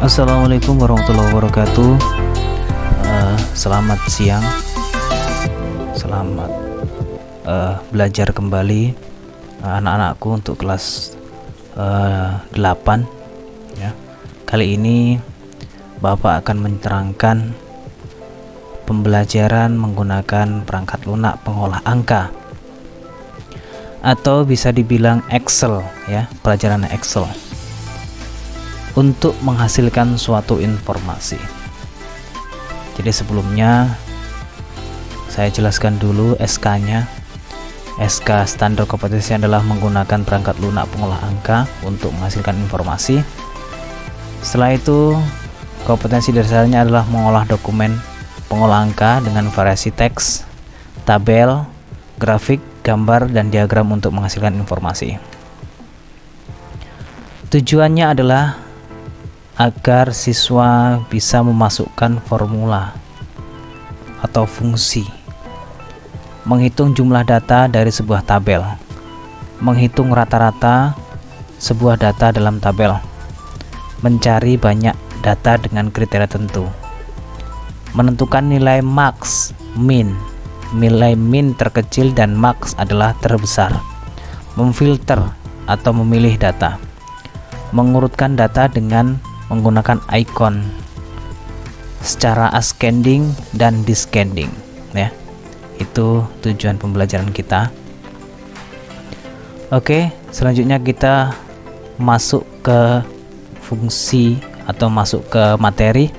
Assalamualaikum warahmatullahi wabarakatuh. Selamat siang. Selamat belajar kembali anak-anakku untuk kelas 8 ya. Kali ini Bapak akan menerangkan pembelajaran menggunakan perangkat lunak pengolah angka, atau bisa dibilang Excel ya, pelajaran Excel, untuk menghasilkan suatu informasi. Jadi sebelumnya saya jelaskan dulu SK-nya. SK standar kompetensi adalah menggunakan perangkat lunak pengolah angka untuk menghasilkan informasi. Setelah itu, kompetensi dasarnya adalah mengolah dokumen pengolah angka dengan variasi teks, tabel, grafik, gambar, dan diagram untuk menghasilkan informasi. Tujuannya adalah agar siswa bisa memasukkan formula atau fungsi, menghitung jumlah data dari sebuah tabel, menghitung rata-rata sebuah data dalam tabel, mencari banyak data dengan kriteria tertentu, menentukan nilai max, min, nilai min terkecil dan max adalah terbesar, memfilter atau memilih data, mengurutkan data dengan menggunakan icon secara ascending dan descending ya. Itu tujuan pembelajaran kita. Oke, selanjutnya kita masuk ke fungsi atau masuk ke materi.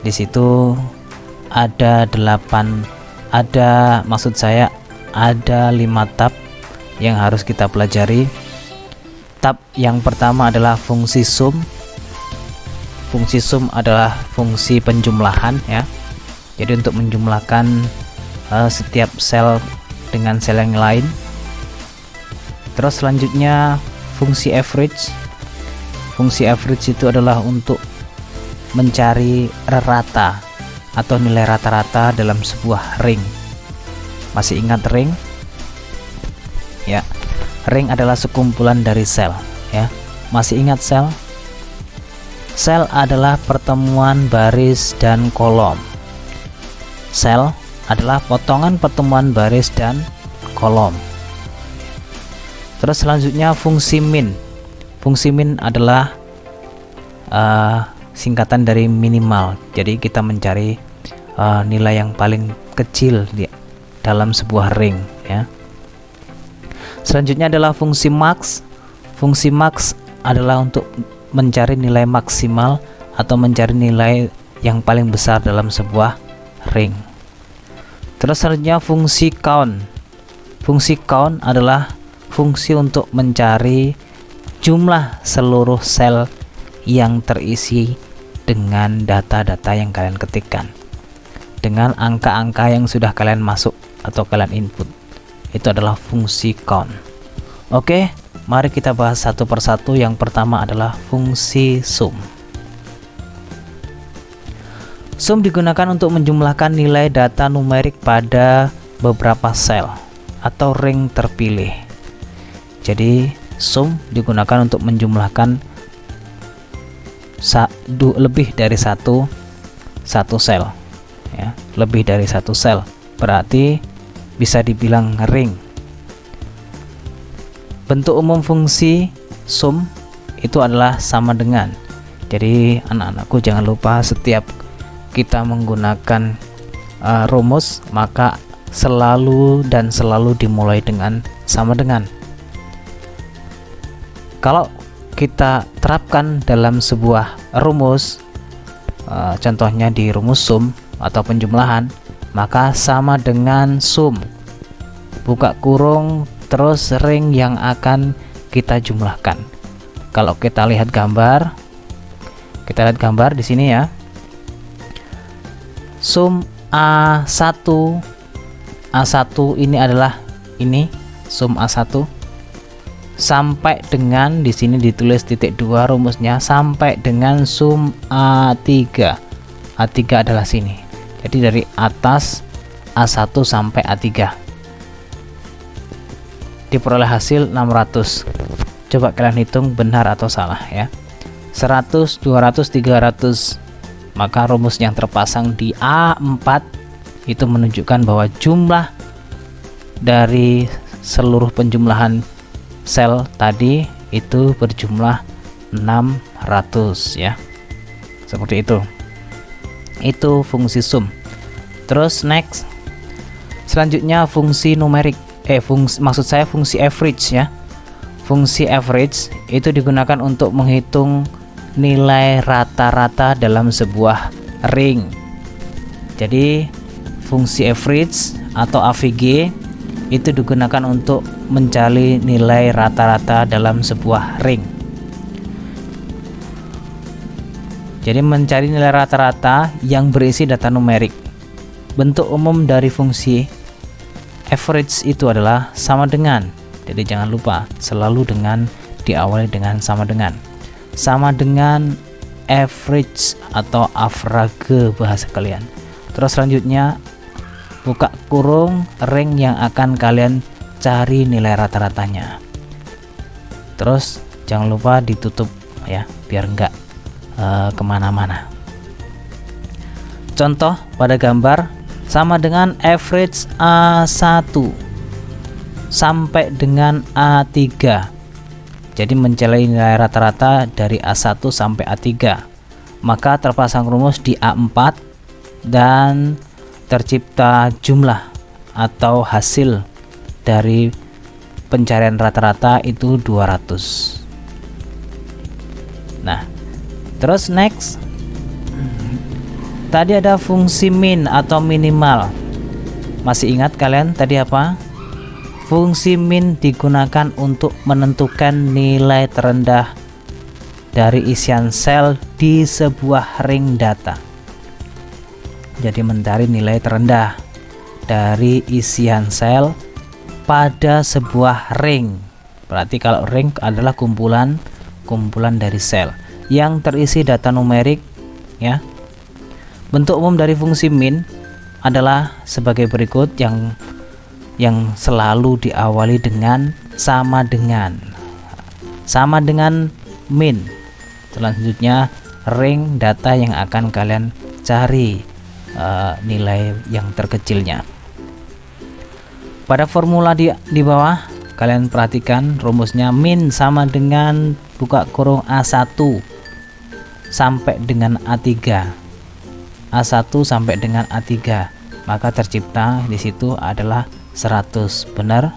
Di situ ada 5 tab yang harus kita pelajari. Tab yang pertama adalah fungsi sum. Fungsi sum adalah fungsi penjumlahan ya. Jadi untuk menjumlahkan setiap sel dengan sel yang lain. Terus selanjutnya fungsi average. Fungsi average itu adalah untuk mencari rata atau nilai rata-rata dalam sebuah ring. Masih ingat ring? Ya. Ring adalah sekumpulan dari sel ya. Masih ingat sel? Sel adalah pertemuan baris dan kolom. Sel adalah potongan pertemuan baris dan kolom. Terus selanjutnya fungsi min. Fungsi min adalah singkatan dari minimal. Jadi kita mencari nilai yang paling kecil di dalam sebuah ring ya. Selanjutnya adalah fungsi max. Fungsi max adalah untuk mencari nilai maksimal atau mencari nilai yang paling besar dalam sebuah ring. Terus selanjutnya fungsi count. Fungsi count adalah fungsi untuk mencari jumlah seluruh sel yang terisi dengan data-data yang kalian ketikkan, dengan angka-angka yang sudah kalian masuk atau kalian input. Itu adalah fungsi count. Oke, mari kita bahas satu persatu. Yang pertama adalah fungsi sum. Sum digunakan untuk menjumlahkan nilai data numerik pada beberapa sel atau ring terpilih. Jadi sum digunakan untuk menjumlahkan lebih dari satu sel ya. Lebih dari satu sel berarti bisa dibilang ring. Bentuk umum fungsi sum itu adalah sama dengan. Jadi anak-anakku jangan lupa setiap kita menggunakan rumus maka selalu dimulai dengan sama dengan. Kalau kita terapkan dalam sebuah rumus, contohnya di rumus sum atau penjumlahan, maka sama dengan sum buka kurung terus ring yang akan kita jumlahkan. Kalau kita lihat gambar, di sini ya. Sum A1 ini adalah ini sum A1 sampai dengan di sini ditulis titik 2 rumusnya sampai dengan sum A3. A3 adalah sini. Jadi dari atas A1 sampai A3. Diperoleh hasil 600. Coba kalian hitung benar atau salah ya. 100, 200, 300. Maka rumus yang terpasang di A4 itu menunjukkan bahwa jumlah dari seluruh penjumlahan sel tadi itu berjumlah 600 ya. Seperti itu. Itu fungsi sum. Terus next. Selanjutnya fungsi numerik. Maksud saya fungsi average ya. Fungsi average itu digunakan untuk menghitung nilai rata-rata dalam sebuah ring. Jadi fungsi average atau AVG itu digunakan untuk mencari nilai rata-rata dalam sebuah ring. Jadi mencari nilai rata-rata yang berisi data numerik. Bentuk umum dari fungsi average itu adalah sama dengan. Jadi jangan lupa selalu diawali dengan sama dengan. Sama dengan average atau average bahasa kalian. Terus selanjutnya buka kurung ring yang akan kalian cari nilai rata-ratanya. Terus jangan lupa ditutup ya, biar enggak kemana-mana. Contoh pada gambar sama dengan average A1 sampai dengan A3. Jadi mencari nilai rata-rata dari A1 sampai A3. Maka terpasang rumus di A4 dan tercipta jumlah atau hasil dari pencarian rata-rata itu 200. Nah, terus next. Tadi ada fungsi min atau minimal. Masih ingat kalian tadi apa? Fungsi min digunakan untuk menentukan nilai terendah dari isian sel di sebuah ring data. Jadi mencari nilai terendah dari isian sel pada sebuah ring. Berarti kalau ring adalah kumpulan dari sel yang terisi data numerik ya. Bentuk umum dari fungsi min adalah sebagai berikut yang selalu diawali dengan sama dengan. Sama dengan min. Selanjutnya ring data yang akan kalian cari nilai yang terkecilnya. Pada formula di bawah kalian perhatikan rumusnya min sama dengan buka kurung A1 sampai dengan A3. A1 sampai dengan A3. Maka tercipta di situ adalah 100. Benar?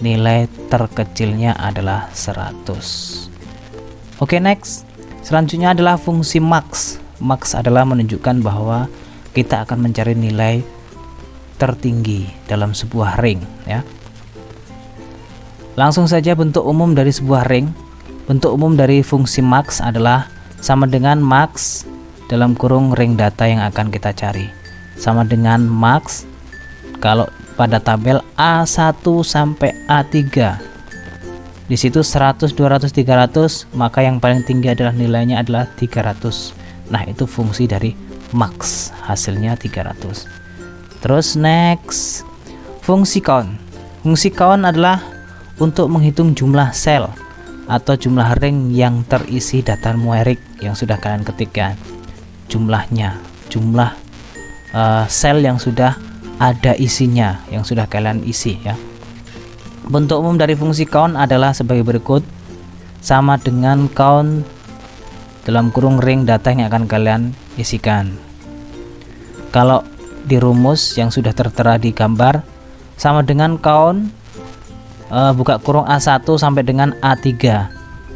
Nilai terkecilnya adalah 100. Oke, next. Selanjutnya adalah fungsi max. Max adalah menunjukkan bahwa kita akan mencari nilai tertinggi dalam sebuah ring ya. Langsung saja bentuk umum dari sebuah ring. Bentuk umum dari fungsi max adalah sama dengan max dalam kurung ring data yang akan kita cari. Sama dengan max kalau pada tabel A1 sampai A3. Di situ 100, 200, 300, maka yang paling tinggi adalah nilainya adalah 300. Nah, itu fungsi dari max, hasilnya 300. Terus next, fungsi count. Fungsi count adalah untuk menghitung jumlah sel atau jumlah ring yang terisi data numerik yang sudah kalian ketikkan. Jumlahnya, jumlah sel yang sudah ada isinya, yang sudah kalian isi ya. Bentuk umum dari fungsi count adalah sebagai berikut. Sama dengan count dalam kurung ring data yang akan kalian isikan. Kalau di rumus yang sudah tertera di gambar, sama dengan count buka kurung A1 sampai dengan A3.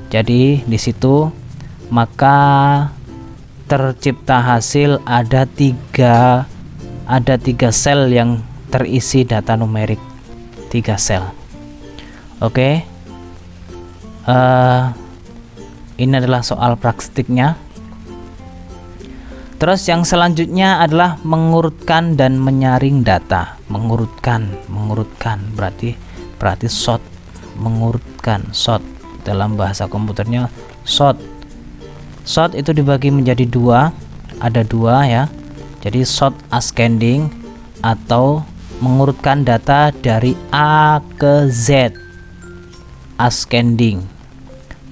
Jadi di situ maka tercipta hasil ada tiga sel yang terisi data numerik, 3 sel. Oke. Ini adalah soal praktiknya. Terus yang selanjutnya adalah mengurutkan dan menyaring data. Mengurutkan berarti sort. Mengurutkan, sort dalam bahasa komputernya sort. Sort itu dibagi menjadi dua, ada dua ya. Jadi sort ascending atau mengurutkan data dari A ke Z, ascending.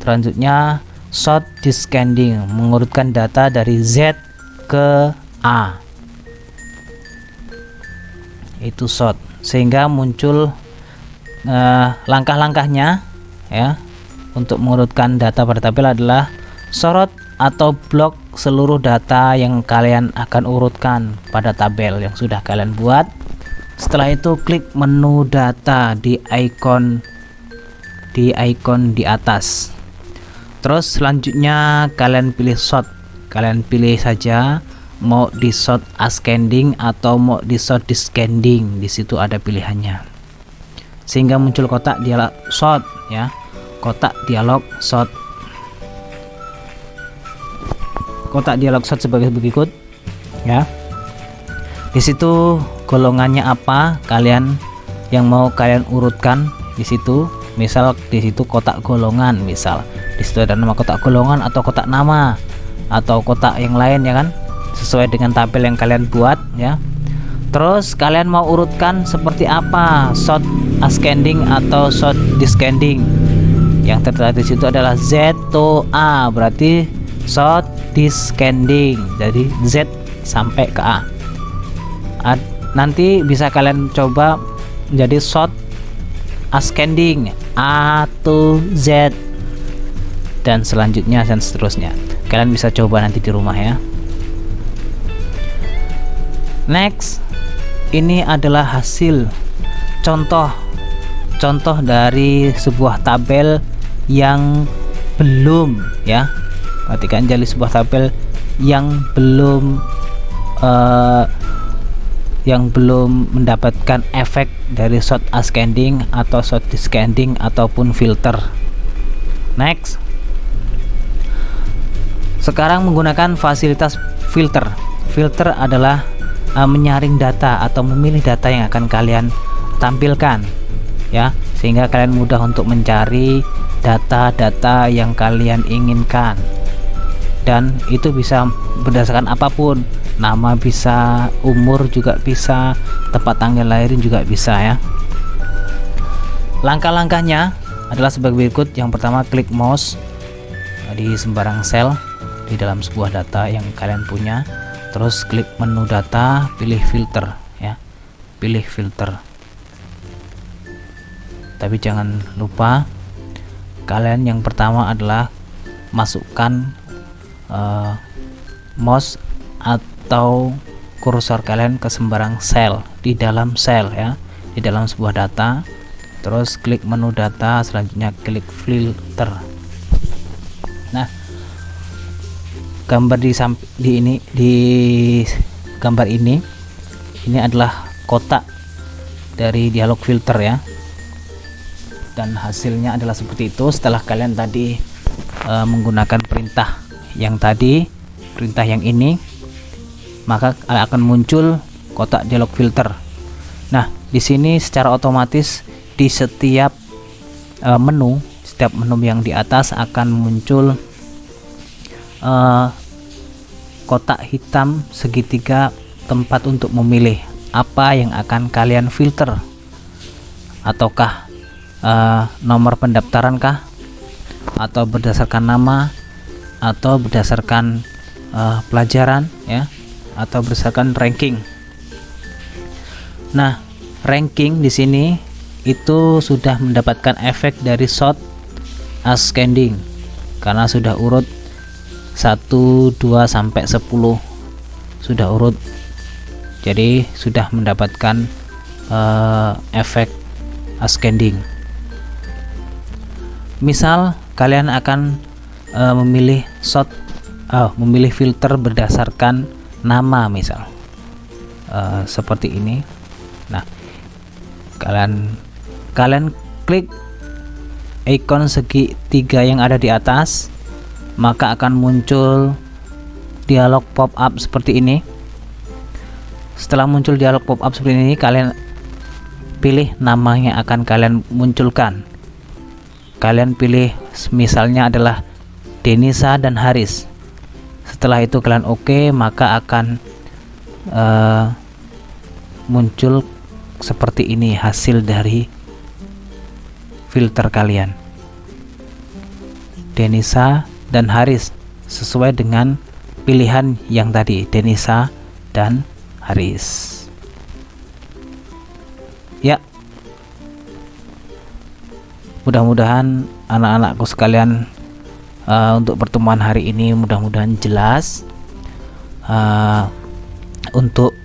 Selanjutnya sort descending, mengurutkan data dari Z ke A. Itu sort, sehingga muncul langkah-langkahnya ya untuk mengurutkan data pada tabel adalah sorot atau blok seluruh data yang kalian akan urutkan pada tabel yang sudah kalian buat. Setelah itu klik menu data di icon di atas. Terus selanjutnya kalian pilih sort. Kalian pilih saja mau di sort ascending atau mau di sort descending. Di situ ada pilihannya. Sehingga muncul kotak dialog sort ya. Kotak dialog sort. Kotak dialog sort sebagai berikut ya. Di situ golongannya apa kalian yang mau kalian urutkan di situ. Misal di situ kotak golongan, misal di situ ada nama kotak golongan atau kotak nama atau kotak yang lain ya kan, sesuai dengan tabel yang kalian buat ya. Terus kalian mau urutkan seperti apa, sort ascending atau sort descending. Yang tertera di situ adalah Z to A, berarti sort descending dari Z sampai ke A. Nanti bisa kalian coba menjadi sort ascending A to Z dan selanjutnya dan seterusnya. Kalian bisa coba nanti di rumah ya. Next, ini adalah hasil contoh dari sebuah tabel yang belum ya. Perhatikan, jadi sebuah tabel yang belum mendapatkan efek dari sort ascending atau sort descending ataupun filter. Next, sekarang menggunakan fasilitas filter. Filter adalah menyaring data atau memilih data yang akan kalian tampilkan ya, sehingga kalian mudah untuk mencari data-data yang kalian inginkan. Dan itu bisa berdasarkan apapun, nama bisa, umur juga bisa, tempat tanggal lahirin juga bisa ya. Langkah-langkahnya adalah sebagai berikut. Yang pertama, klik mouse di sembarang sel di dalam sebuah data yang kalian punya. Terus klik menu data, pilih filter ya, pilih filter. Tapi jangan lupa kalian yang pertama adalah masukkan mouse atau kursor kalian ke sembarang sel di dalam sel ya, di dalam sebuah data. Terus klik menu data, selanjutnya klik filter. Nah, gambar di gambar ini adalah kotak dari dialog filter ya, dan hasilnya adalah seperti itu. Setelah kalian tadi menggunakan perintah yang ini, maka akan muncul kotak dialog filter. Nah, di sini secara otomatis di setiap menu yang di atas akan muncul kotak hitam segitiga tempat untuk memilih apa yang akan kalian filter, ataukah nomor pendaftaran kah, atau berdasarkan nama, atau berdasarkan pelajaran ya, atau berdasarkan ranking. Nah, ranking di sini itu sudah mendapatkan efek dari sort ascending karena sudah urut 1, 2 sampai 10 sudah urut, jadi sudah mendapatkan efek ascending. Misal kalian akan memilih filter berdasarkan nama, misal seperti ini. Nah, kalian klik ikon segitiga yang ada di atas, maka akan muncul dialog pop-up seperti ini. Setelah muncul dialog pop-up seperti ini, kalian pilih nama yang akan kalian munculkan. Kalian pilih misalnya adalah Denisa dan Haris. Setelah itu kalian oke, maka akan muncul seperti ini hasil dari filter kalian. Denisa dan Haris sesuai dengan pilihan yang tadi, Denisa dan Haris. Ya, mudah-mudahan anak-anakku sekalian untuk pertemuan hari ini mudah-mudahan jelas. Untuk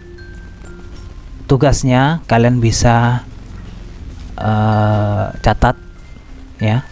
tugasnya kalian bisa catat ya,